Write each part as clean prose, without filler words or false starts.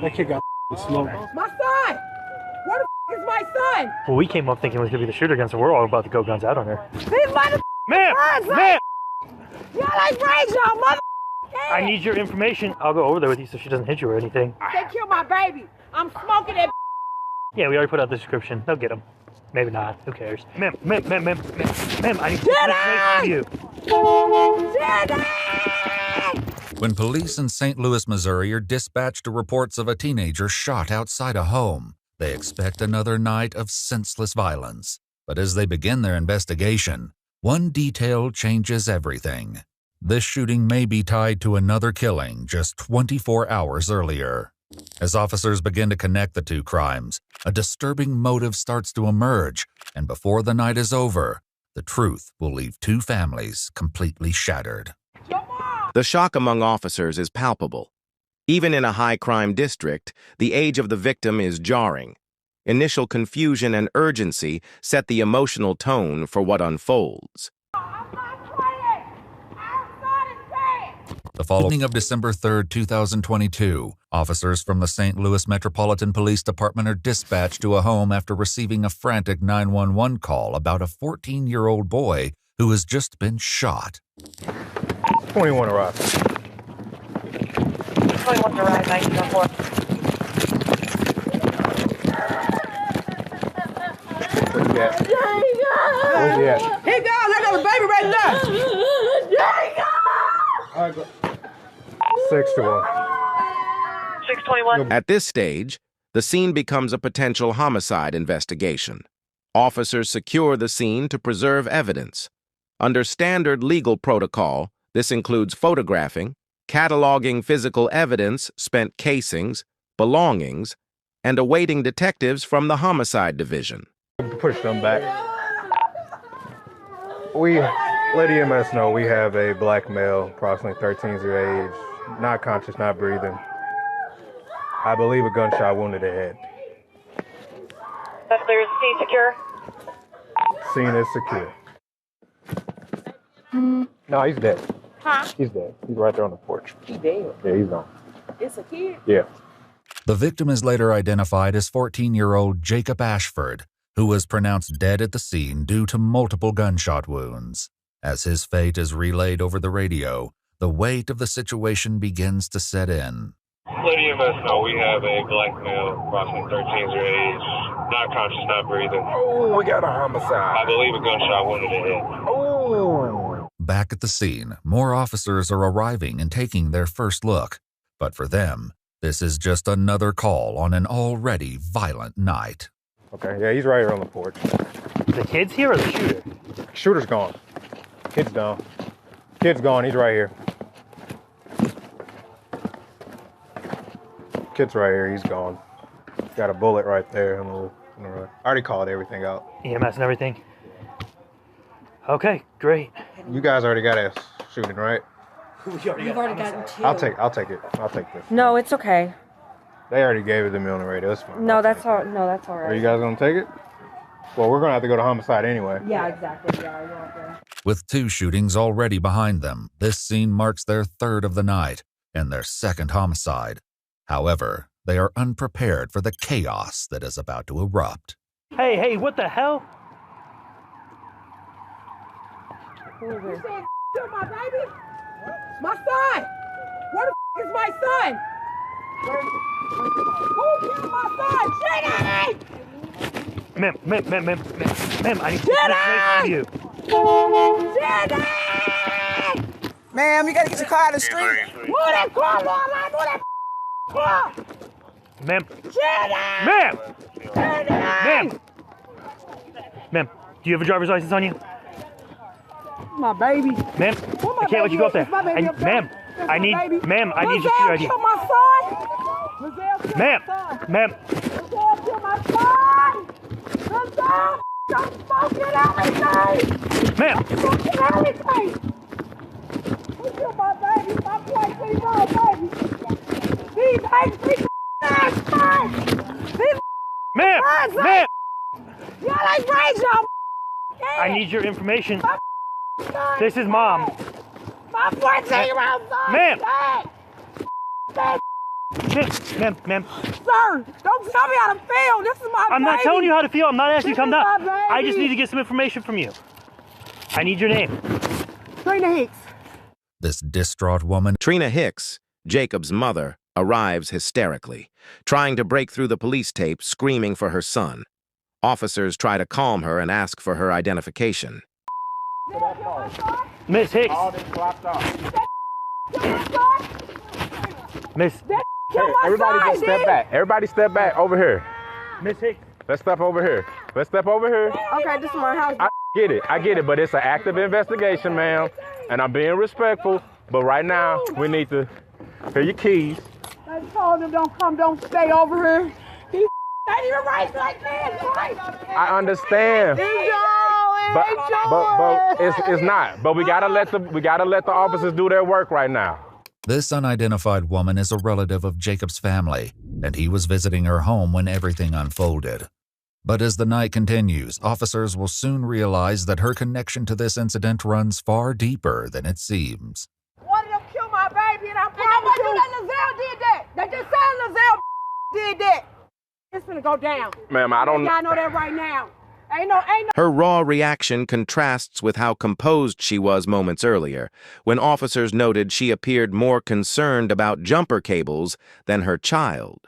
That kid got smoked. My son! Where the is my son? Well, we came up thinking it was going to be the shooter gun, so we're all about to go guns out on her. These mother Ma'am! Ma'am! Y'all ain't raised y'all mother I need your information. I'll go over there with you so she doesn't hit you or anything. They killed my baby. I'm smoking that. Yeah, we already put out the description. They'll get him. Maybe not. Who cares? Ma'am, I need to you. When police in St. Louis, Missouri are dispatched to reports of a teenager shot outside a home, they expect another night of senseless violence. But as they begin their investigation, one detail changes everything. This shooting may be tied to another killing just 24 hours earlier. As officers begin to connect the two crimes, a disturbing motive starts to emerge, and before the night is over, the truth will leave two families completely shattered. The shock among officers is palpable. Even in a high-crime district, the age of the victim is jarring. Initial confusion and urgency set the emotional tone for what unfolds. The following of December 3, 2022, officers from the St. Louis Metropolitan Police Department are dispatched to a home after receiving a frantic 911 call about a 14-year-old boy who has just been shot. 21 arrived. 21 arrived, 1904. Where's he at? Where's he at? He gone. I got a baby right there. All right, go. 6 to 1. 621. At this stage, the scene becomes a potential homicide investigation. Officers secure the scene to preserve evidence. Under standard legal protocol, this includes photographing, cataloging physical evidence, spent casings, belongings, and awaiting detectives from the homicide division. Push them back. Let EMS know we have a black male, approximately 13 years of age, not conscious, not breathing. I believe a gunshot wounded the head. That's clear. Is the scene secure? Scene is secure. No, he's dead. Huh? He's dead. He's right there on the porch. He dead. Yeah, he's gone. It's a kid. Yeah. The victim is later identified as 14-year-old Jacob Ashford, who was pronounced dead at the scene due to multiple gunshot wounds. As his fate is relayed over the radio, the weight of the situation begins to set in. Let EMS know we have a black male, approximately 13 years of age, not conscious, not breathing. Oh, we got a homicide. I believe a gunshot wounded the head. Oh. Back at the scene, more officers are arriving and taking their first look. But for them, this is just another call on an already violent night. Okay, yeah, he's right here on the porch. The kid's here or the shooter? Shooter's gone. Kid's gone. Kid's gone. He's right here. Kid's right here. He's gone. Got a bullet right there. I already called everything out. EMS and everything? Okay, great. You guys already got a shooting, right? You've already gotten two. I'll take it. I'll take this. No, it's okay. They already gave it to me on the radio. It's fine. No, that's all. No, that's all Are right. you guys gonna take it? Well, we're gonna have to go to homicide anyway. Yeah, exactly. Yeah, you're okay. With two shootings already behind them, this scene marks their third of the night and their second homicide. However, they are unprepared for the chaos that is about to erupt. Hey, what the hell? You said kill my baby? My son! Where the is my son? Who killed my son? Jenny! Ma'am, I need to you. Jenny! Ma'am, you gotta get your car out of the street. Move that car, Lord! Move that car! Ma'am. Jenny! Ma'am, do you have a driver's license on you? My baby. Ma'am, I can't let you go up there. Ma'am, I need your security ID. Kill my son! Ma'am. Lizelle, kill my son! Lizelle, I'm smoking everything! Ma'am. Smoking everything! Who killed my baby? My 14-year-old baby! These ass son! These Ma'am. Y'all ain't raised y'all I need your information. son! This is Mom. My 14-year-old son! Ma'am. Dead. Ma'am. Sir, don't tell me how to feel. This is my I'm not baby. telling you how to feel. I'm not asking you to come This is down. my I just baby. need to get some information from you. I need your name. Trina Hicks. This distraught woman Trina Hicks, Jacob's mother, arrives hysterically, trying to break through the police tape, screaming for her son. Officers try to calm her and ask for her identification. Miss Hicks. Miss. Hey, Everybody just step back. Everybody step back over here. Miss Hicks. Let's step over here. Let's step over here. Okay, this is my house. I get it, but it's an active investigation, ma'am. And I'm being respectful, but right now, we need to, here are your keys. I told him don't stay over here. He ain't even right like that, right? I understand. But it's not. But we gotta let the officers do their work right now. This unidentified woman is a relative of Jacob's family, and he was visiting her home when everything unfolded. But as the night continues, officers will soon realize that her connection to this incident runs far deeper than it seems. One of them killed my baby, and I promise you that Lizelle did that. They just said Lizelle did that. It's gonna go down. Ma'am, I don't. Y'all know that right now. Ain't no. Her raw reaction contrasts with how composed she was moments earlier, when officers noted she appeared more concerned about jumper cables than her child.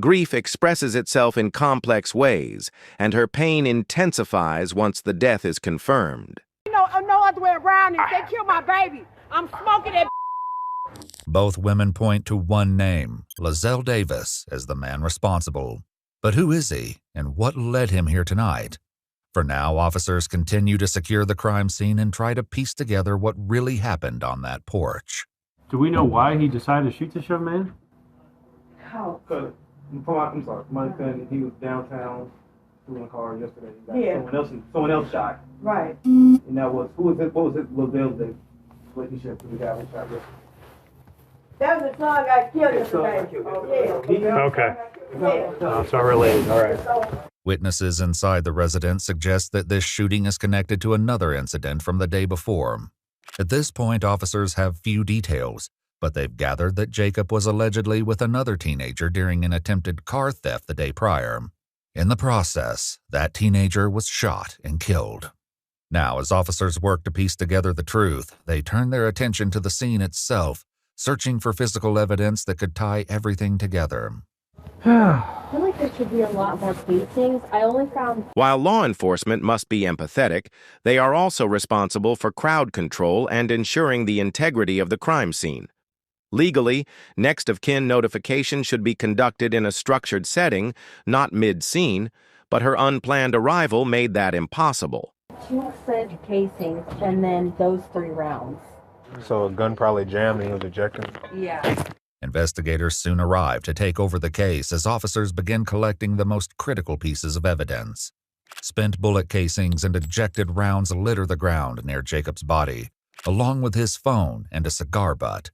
Grief expresses itself in complex ways, and her pain intensifies once the death is confirmed. No other way around it. They killed my baby. I'm smoking that. Both women point to one name, Lizelle Davis, as the man responsible. But who is he, and what led him here tonight? For now, officers continue to secure the crime scene and try to piece together what really happened on that porch. Do we know why he decided to shoot this young man? How? I'm sorry. My son, he was downtown doing a car yesterday. Yeah. Someone else shot. Right. And that was, what was it? Lizelle's relationship to the guy who shot yesterday. That was the son got killed yesterday. Okay. Yeah. So related. All right. Witnesses inside the residence suggest that this shooting is connected to another incident from the day before. At this point, officers have few details, but they've gathered that Jacob was allegedly with another teenager during an attempted car theft the day prior. In the process, that teenager was shot and killed. Now, as officers work to piece together the truth, they turn their attention to the scene itself, searching for physical evidence that could tie everything together. I feel like there should be a lot more casings. I only found... While law enforcement must be empathetic, they are also responsible for crowd control and ensuring the integrity of the crime scene. Legally, next of kin notification should be conducted in a structured setting, not mid-scene, but her unplanned arrival made that impossible. 2 French casings and then those 3 rounds. So a gun probably jammed and he was ejecting. Yeah. Investigators soon arrive to take over the case as officers begin collecting the most critical pieces of evidence. Spent bullet casings and ejected rounds litter the ground near Jacob's body, along with his phone and a cigar butt.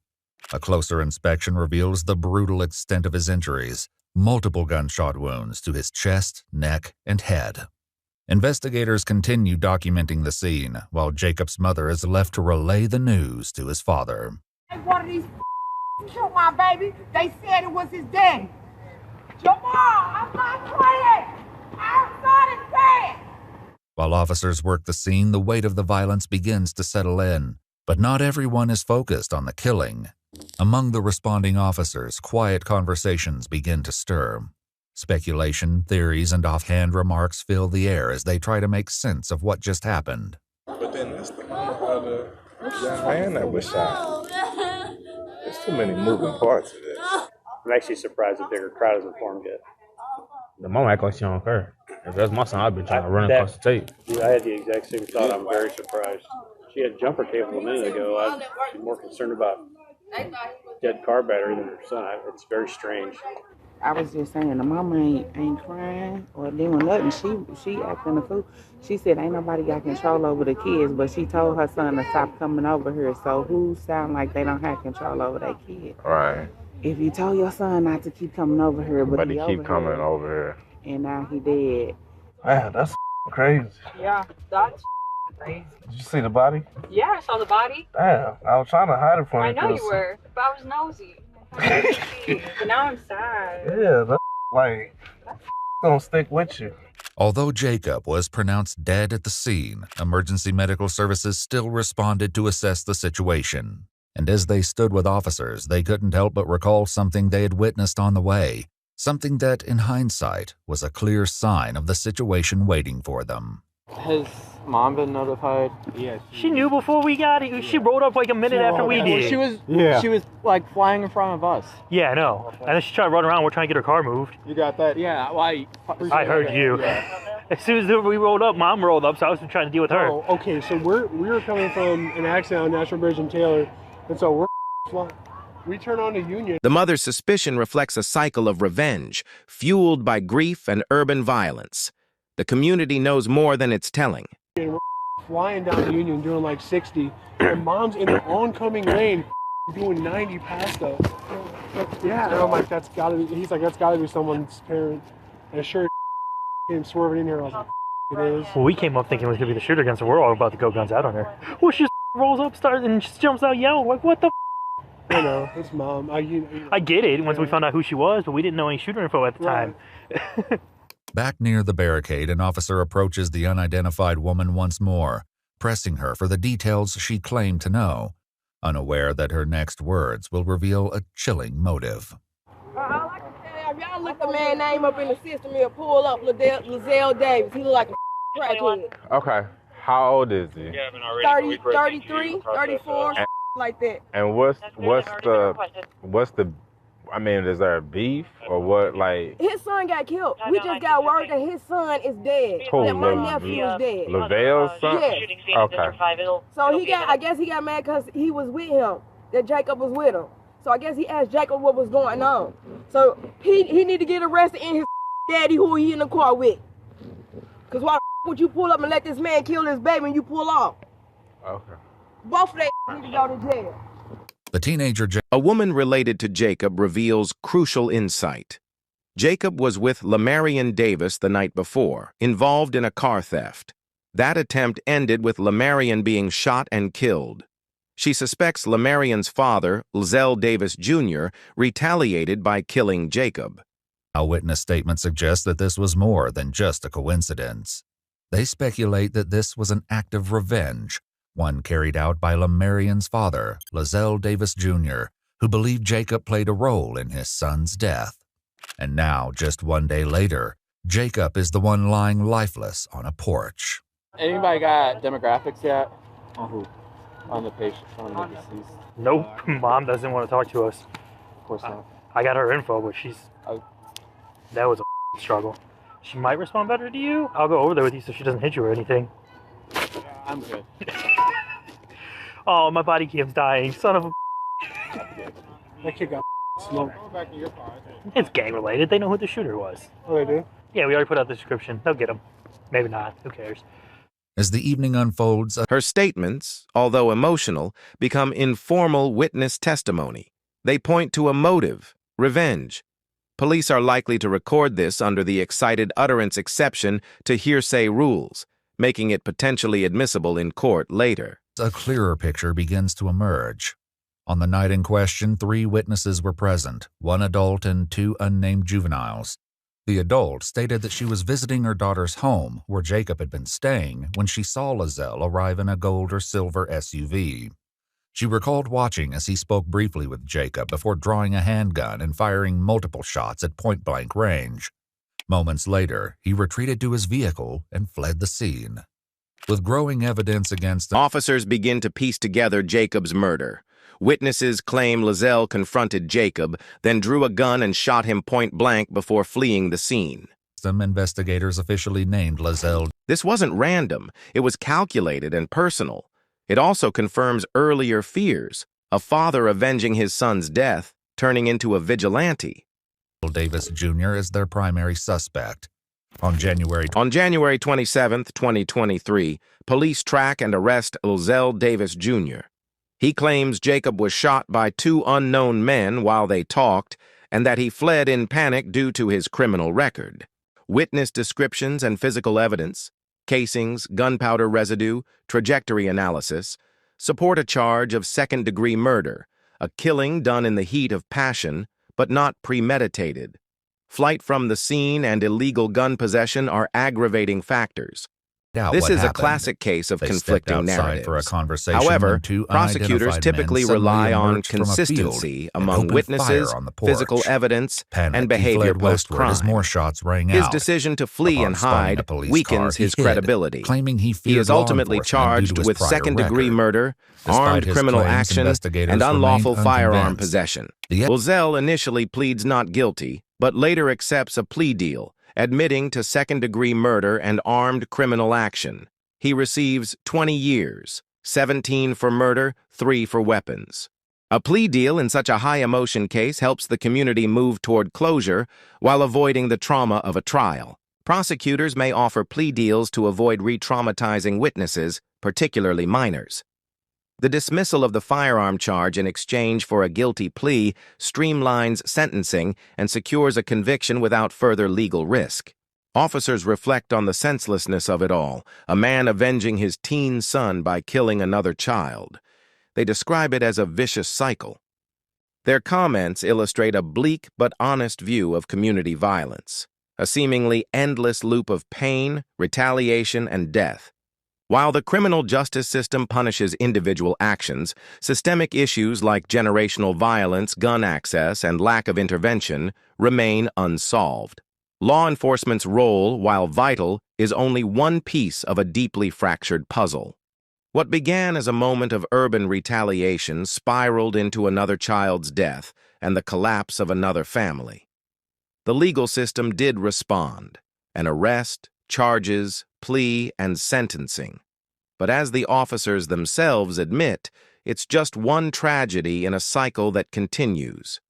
A closer inspection reveals the brutal extent of his injuries, multiple gunshot wounds to his chest, neck, and head. Investigators continue documenting the scene, while Jacob's mother is left to relay the news to his father. One of these killed my baby. They said it was his daddy. Jamal, I'm not playing. Our son is dead. While officers work the scene, the weight of the violence begins to settle in, but not everyone is focused on the killing. Among the responding officers, quiet conversations begin to stir. Speculation, theories, and offhand remarks fill the air as they try to make sense of what just happened. But then that's the young man that was shot. There's too many moving parts of this. I'm actually surprised a bigger crowd hasn't formed yet. The mom act like she don't care. If that's my son, I've been trying to run across the tape. Dude, I had the exact same thought. I'm very surprised. She had jumper cable a minute ago. I'd be more concerned about dead car battery than her son. It's very strange. I was just saying, the mama ain't crying or doing nothing. She acting a fool. She said ain't nobody got control over the kids, but she told her son to stop coming over here. So who sound like they don't have control over their kids? Right. If you told your son not to keep coming over here, But he keep coming over here, and now he dead. Man, that's crazy. Yeah, that's crazy. Did you see the body? Yeah, I saw the body. Damn, I was trying to hide it from you. I know you were, but I was nosy. Now I'm sad. Yeah, that like gonna stick with you. Although Jacob was pronounced dead at the scene, emergency medical services still responded to assess the situation. And as they stood with officers, they couldn't help but recall something they had witnessed on the way, something that, in hindsight, was a clear sign of the situation waiting for them. Has mom been notified? Yeah. She knew before we got it. She rolled up like a minute after we did. She was like flying in front of us. Yeah, I know. And then she tried to run around. We're trying to get her car moved. You got that? Yeah, well, I heard you. Yeah. As soon as we rolled up, Mom rolled up, so I was trying to deal with her. Oh, okay. So we were coming from an accident on National Bridge in Taylor, and so we're flying. We turn on to Union. The mother's suspicion reflects a cycle of revenge, fueled by grief and urban violence. The community knows more than it's telling. And we're flying down the Union doing like 60, and Mom's in the oncoming lane doing 90 past us. Yeah, and I'm like, that's gotta be. He's like, that's gotta be someone's parent. And sure, came swerving in here. I was like, it is. Well, we came up thinking it was gonna be the shooter gun, so we're all about to go guns out on her. Well, she just rolls up, starts, and just jumps out yelling like, "What the?" I know, it's Mom. I get it once we found out who she was, but we didn't know any shooter info at the time. Back near the barricade, an officer approaches the unidentified woman once more, pressing her for the details she claimed to know, unaware that her next words will reveal a chilling motive. All I can tell you, y'all look the man name up in the system here, pull up Lizelle Davis. He look like a crackhead. Okay. How old is he? 30, 33, 34, like that. And what's the I mean, is there a beef or what? Like, his son got killed. We just got word that his son is dead. That my nephew is dead. LaVelle's son? Yes. Okay. So I guess he got mad because he was with him, that Jacob was with him. So I guess he asked Jacob what was going on. So he need to get arrested and his daddy who he in the car with. Because why would you pull up and let this man kill his baby and you pull off? Okay. Both of them need to go to jail. The teenager... A woman related to Jacob reveals crucial insight. Jacob was with Lamarion Davis the night before, involved in a car theft. That attempt ended with Lamarion being shot and killed. She suspects Lamarion's father, Lizelle Davis Jr., retaliated by killing Jacob. A witness statement suggests that this was more than just a coincidence. They speculate that this was an act of revenge, one carried out by Lamarion's father, Lizelle Davis Jr., who believed Jacob played a role in his son's death. And now, just one day later, Jacob is the one lying lifeless on a porch. Anybody got demographics yet? On who? On the patient, on the deceased. Nope. Mom doesn't want to talk to us. Of course not. I got her info, but that was a struggle. She might respond better to you. I'll go over there with you so she doesn't hit you or anything. I'm good. Oh, my body cam's dying. Son of a... That kid got smoked. It's gang related. They know who the shooter was. Oh, they do? Yeah, we already put out the description. They'll get him. Maybe not. Who cares? As the evening unfolds, her statements, although emotional, become informal witness testimony. They point to a motive, revenge. Police are likely to record this under the excited utterance exception to hearsay rules, making it potentially admissible in court later. A clearer picture begins to emerge. On the night in question, 3 witnesses were present, 1 adult and 2 unnamed juveniles. The adult stated that she was visiting her daughter's home, where Jacob had been staying, when she saw Lizelle arrive in a gold or silver SUV. She recalled watching as he spoke briefly with Jacob before drawing a handgun and firing multiple shots at point-blank range. Moments later, he retreated to his vehicle and fled the scene. With growing evidence against him, officers begin to piece together Jacob's murder. Witnesses claim Lizelle confronted Jacob, then drew a gun and shot him point-blank before fleeing the scene. Some investigators officially named Lizelle. This wasn't random. It was calculated and personal. It also confirms earlier fears, a father avenging his son's death, turning into a vigilante. Davis Jr. is their primary suspect. On January 27, 2023, police track and arrest Lizelle Davis Jr. He claims Jacob was shot by 2 unknown men while they talked and that he fled in panic due to his criminal record. Witness descriptions and physical evidence, casings, gunpowder residue, trajectory analysis, support a charge of second-degree murder, a killing done in the heat of passion, but not premeditated. Flight from the scene and illegal gun possession are aggravating factors. This is a classic case of conflicting narratives. However, prosecutors typically rely on consistency among witnesses, physical evidence, and behavior post-crime. His decision to flee and hide weakens his credibility. He is ultimately charged with second-degree murder, armed criminal action, and unlawful firearm possession. Wilzell initially pleads not guilty, but later accepts a plea deal, admitting to second-degree murder and armed criminal action. He receives 20 years, 17 for murder, 3 for weapons. A plea deal in such a high-emotion case helps the community move toward closure while avoiding the trauma of a trial. Prosecutors may offer plea deals to avoid re-traumatizing witnesses, particularly minors. The dismissal of the firearm charge in exchange for a guilty plea streamlines sentencing and secures a conviction without further legal risk. Officers reflect on the senselessness of it all, a man avenging his teen son by killing another child. They describe it as a vicious cycle. Their comments illustrate a bleak but honest view of community violence, a seemingly endless loop of pain, retaliation, and death. While the criminal justice system punishes individual actions, systemic issues like generational violence, gun access, and lack of intervention remain unsolved. Law enforcement's role, while vital, is only one piece of a deeply fractured puzzle. What began as a moment of urban retaliation spiraled into another child's death and the collapse of another family. The legal system did respond: an arrest, charges, plea, and sentencing. But as the officers themselves admit, it's just one tragedy in a cycle that continues.